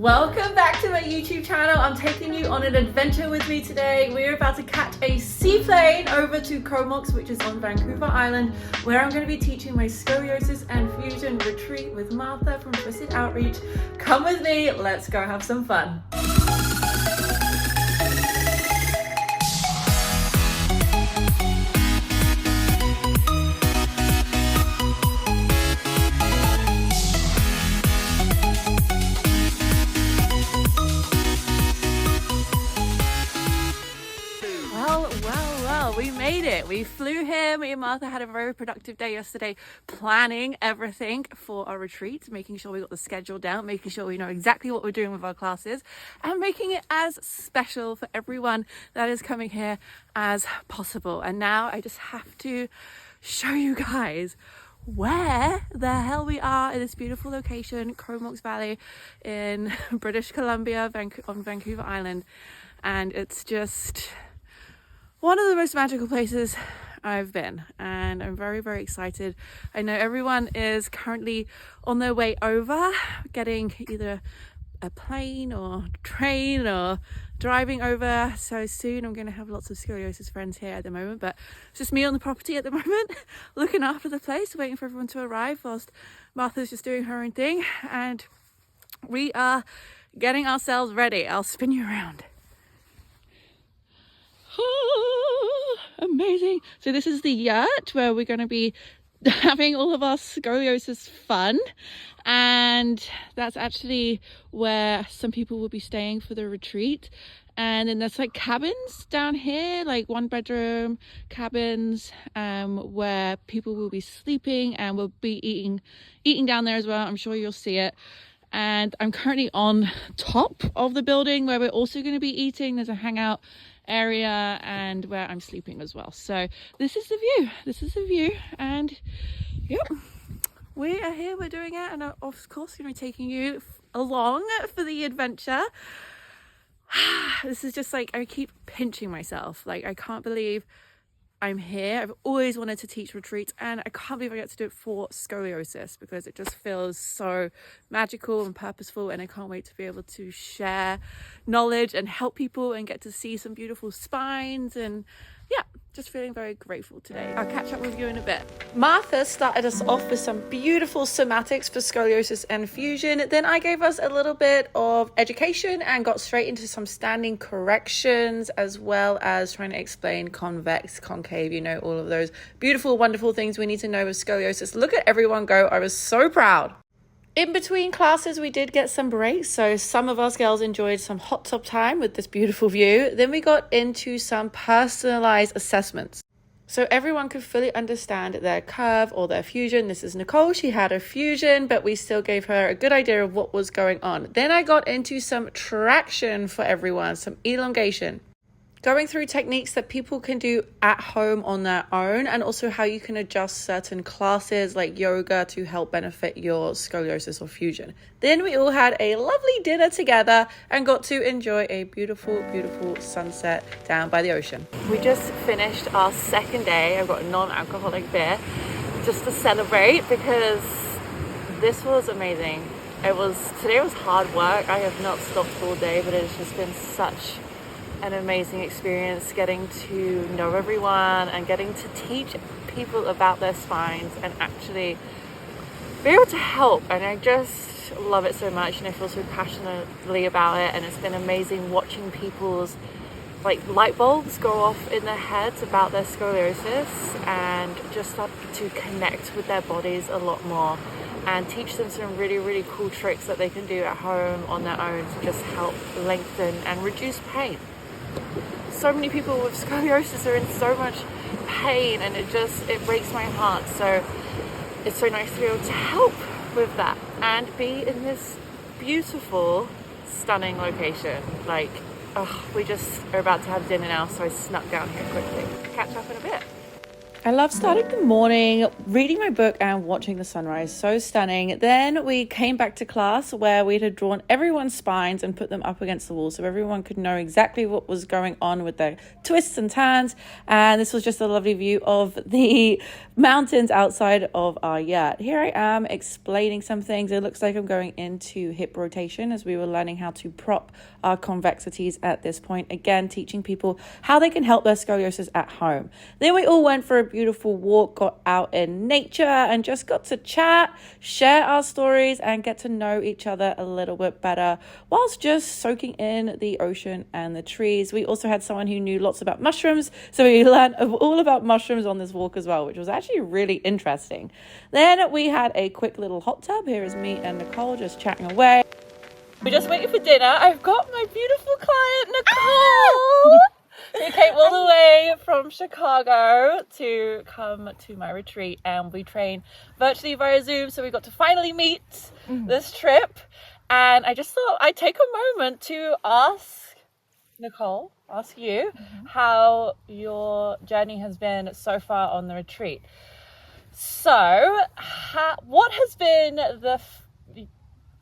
Welcome back to my YouTube channel. I'm taking you on an adventure with me today. We're about to catch a seaplane over to Comox, which is on Vancouver Island, where I'm going to be teaching my scoliosis and fusion retreat with Martha from Twisted Outreach. Come with me, let's go have some fun. We made it. We flew here. Me and Martha had a very productive day yesterday, planning everything for our retreat, making sure we got the schedule down, making sure we know exactly what we're doing with our classes, and making it as special for everyone that is coming here as possible. And now I just have to show you guys where the hell we are in this beautiful location, Comox Valley in British Columbia on Vancouver Island. And it's just one of the most magical places I've been, and I'm very, very excited. I know everyone is currently on their way over, getting either a plane or train or driving over. So soon I'm going to have lots of scoliosis friends here at the moment, but it's just me on the property at the moment, looking after the place, waiting for everyone to arrive whilst Martha's just doing her own thing. And we are getting ourselves ready. I'll spin you around. Oh, amazing. So this is the yurt where we're going to be having all of our scoliosis fun, and that's actually where some people will be staying for the retreat. And then there's like cabins down here, like 1-bedroom cabins, where people will be sleeping, and we'll be eating down there as well. I'm sure you'll see it. And I'm currently on top of the building where we're also going to be eating. There's a hangout area and where I'm sleeping as well. So this is the view, and yep, we are here, we're doing it, and of course going to be taking you along for the adventure. This is just like, I keep pinching myself, like I can't believe I'm here. I've always wanted to teach retreats, and I can't believe I get to do it for scoliosis, because it just feels so magical and purposeful, and I can't wait to be able to share knowledge and help people and get to see some beautiful spines. And yeah, just feeling very grateful today. I'll catch up with you in a bit. Martha started us off with some beautiful somatics for scoliosis and fusion. Then I gave us a little bit of education and got straight into some standing corrections, as well as trying to explain convex, concave, you know, all of those beautiful, wonderful things we need to know with scoliosis. Look at everyone go. I was so proud. In between classes, we did get some breaks, so some of us girls enjoyed some hot tub time with this beautiful view. Then we got into some personalized assessments, so everyone could fully understand their curve or their fusion. This is Nicole. She had a fusion, but we still gave her a good idea of what was going on. Then I got into some traction for everyone, some elongation, going through techniques that people can do at home on their own, and also how you can adjust certain classes like yoga to help benefit your scoliosis or fusion. Then we all had a lovely dinner together and got to enjoy a beautiful, beautiful sunset down by the ocean. We just finished our second day. I've got a non-alcoholic beer just to celebrate, because this was amazing. Today was hard work. I have not stopped all day, but it's just been such an amazing experience, getting to know everyone and getting to teach people about their spines and actually be able to help. And I just love it so much, and I feel so passionately about it. And it's been amazing watching people's like light bulbs go off in their heads about their scoliosis, and just start to connect with their bodies a lot more, and teach them some really, really cool tricks that they can do at home on their own to just help lengthen and reduce pain. So many people with scoliosis are in so much pain, and it breaks my heart. So it's so nice to be able to help with that and be in this beautiful, stunning location. Like, we just are about to have dinner now, so I snuck down here quickly. Catch up in a bit. I love starting the morning, reading my book and watching the sunrise. So stunning. Then we came back to class where we had drawn everyone's spines and put them up against the wall so everyone could know exactly what was going on with their twists and turns. And this was just a lovely view of the mountains outside of our yurt. Here I am explaining some things. It looks like I'm going into hip rotation as we were learning how to prop our convexities at this point. Again, teaching people how they can help their scoliosis at home. Then we all went for a beautiful walk, got out in nature and just got to chat, share our stories and get to know each other a little bit better whilst just soaking in the ocean and the trees. We also had someone who knew lots about mushrooms, so we learned all about mushrooms on this walk as well, which was actually really interesting. Then we had a quick little hot tub. Here is me and Nicole just chatting away. We're just waiting for dinner. I've got my beautiful client, Nicole, who came all the way from Chicago to come to my retreat, and we train virtually via Zoom, so we got to finally meet this trip. And I just thought I'd take a moment to ask Nicole, ask you how your journey has been so far on the retreat. So, what has been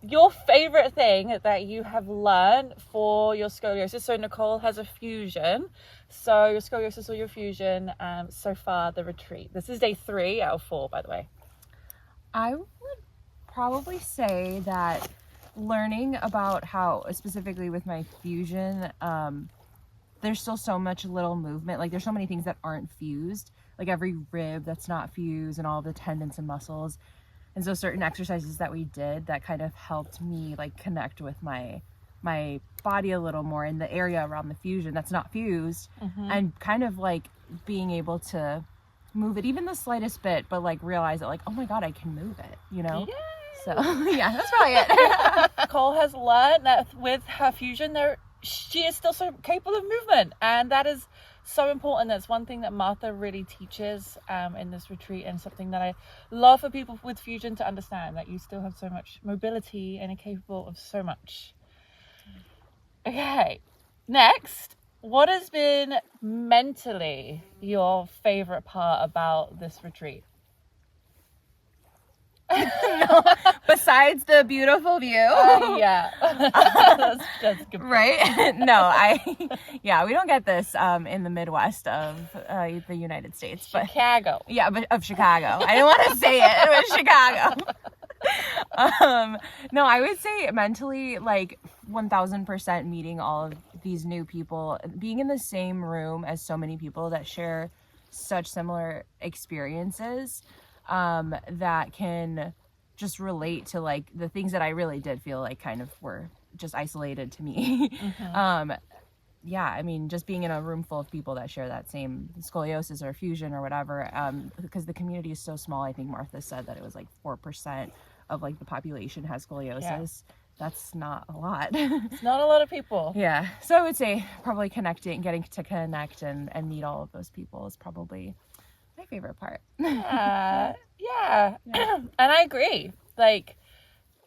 your favorite thing that you have learned for your scoliosis? So Nicole has a fusion, so your scoliosis or your fusion so far the retreat. This is day 3 out of 4, by the way. I would probably say that learning about how, specifically with my fusion, there's still so much little movement. Like there's so many things that aren't fused, like every rib that's not fused and all the tendons and muscles. And so certain exercises that we did that kind of helped me like connect with my body a little more in the area around the fusion that's not fused, and kind of like being able to move it even the slightest bit, but like realize that like, oh my God, I can move it, you know? Yay! So yeah, that's probably it. Nicole has learned that with her fusion, she is still so capable of movement, and that is so important. That's one thing that Martha really teaches in this retreat, and something that I love for people with fusion to understand, that you still have so much mobility and are capable of so much. Okay, next, what has been mentally your favorite part about this retreat? Besides the beautiful view. Yeah. that's good. Right? No, we don't get this in the Midwest of the United States. But Chicago. Yeah, but of Chicago. I didn't want to say it. It was Chicago. No, I would say mentally, like 1000% meeting all of these new people, being in the same room as so many people that share such similar experiences, that can just relate to like the things that I really did feel like kind of were just isolated to me. Yeah, I mean, just being in a room full of people that share that same scoliosis or fusion or whatever, because the community is so small. I think Martha said that it was like 4% of like the population has scoliosis. Yeah. That's not a lot. It's not a lot of people. Yeah, so I would say probably getting to connect and meet all of those people is probably my favorite part. Yeah. And I agree. Like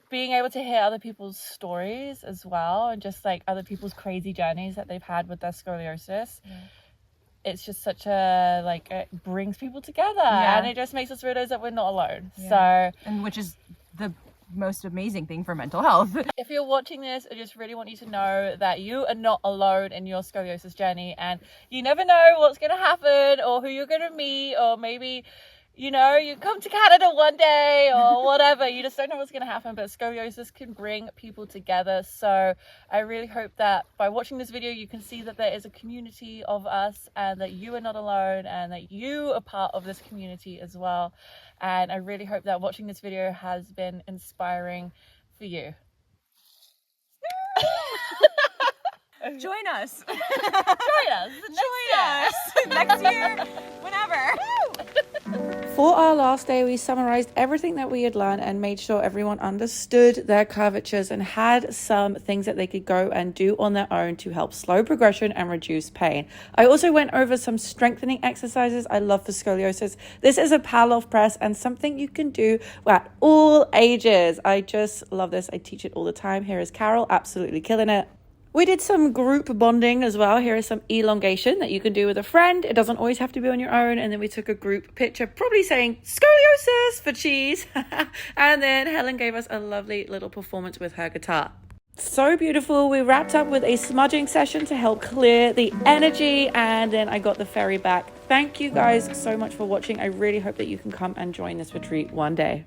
being able to hear other people's stories as well, and just like other people's crazy journeys that they've had with their scoliosis. Yeah. It's just such a, like, it brings people together, and it just makes us realize that we're not alone. Yeah. So, and which is the most amazing thing for mental health. If you're watching this, I just really want you to know that you are not alone in your scoliosis journey, and you never know what's going to happen or who you're going to meet, or maybe, you know, you come to Canada one day or whatever. You just don't know what's going to happen, but scoliosis can bring people together. So I really hope that by watching this video, you can see that there is a community of us, and that you are not alone, and that you are part of this community as well. And I really hope that watching this video has been inspiring for you. Join us. Join us. Next year, whenever. For our last day, we summarized everything that we had learned and made sure everyone understood their curvatures and had some things that they could go and do on their own to help slow progression and reduce pain. I also went over some strengthening exercises I love for scoliosis. This is a Pallof press and something you can do at all ages. I just love this. I teach it all the time. Here is Carol, absolutely killing it. We did some group bonding as well. Here is some elongation that you can do with a friend. It doesn't always have to be on your own. And then we took a group picture, probably saying scoliosis for cheese. And then Helen gave us a lovely little performance with her guitar. So beautiful. We wrapped up with a smudging session to help clear the energy, and then I got the ferry back. Thank you guys so much for watching. I really hope that you can come and join this retreat one day.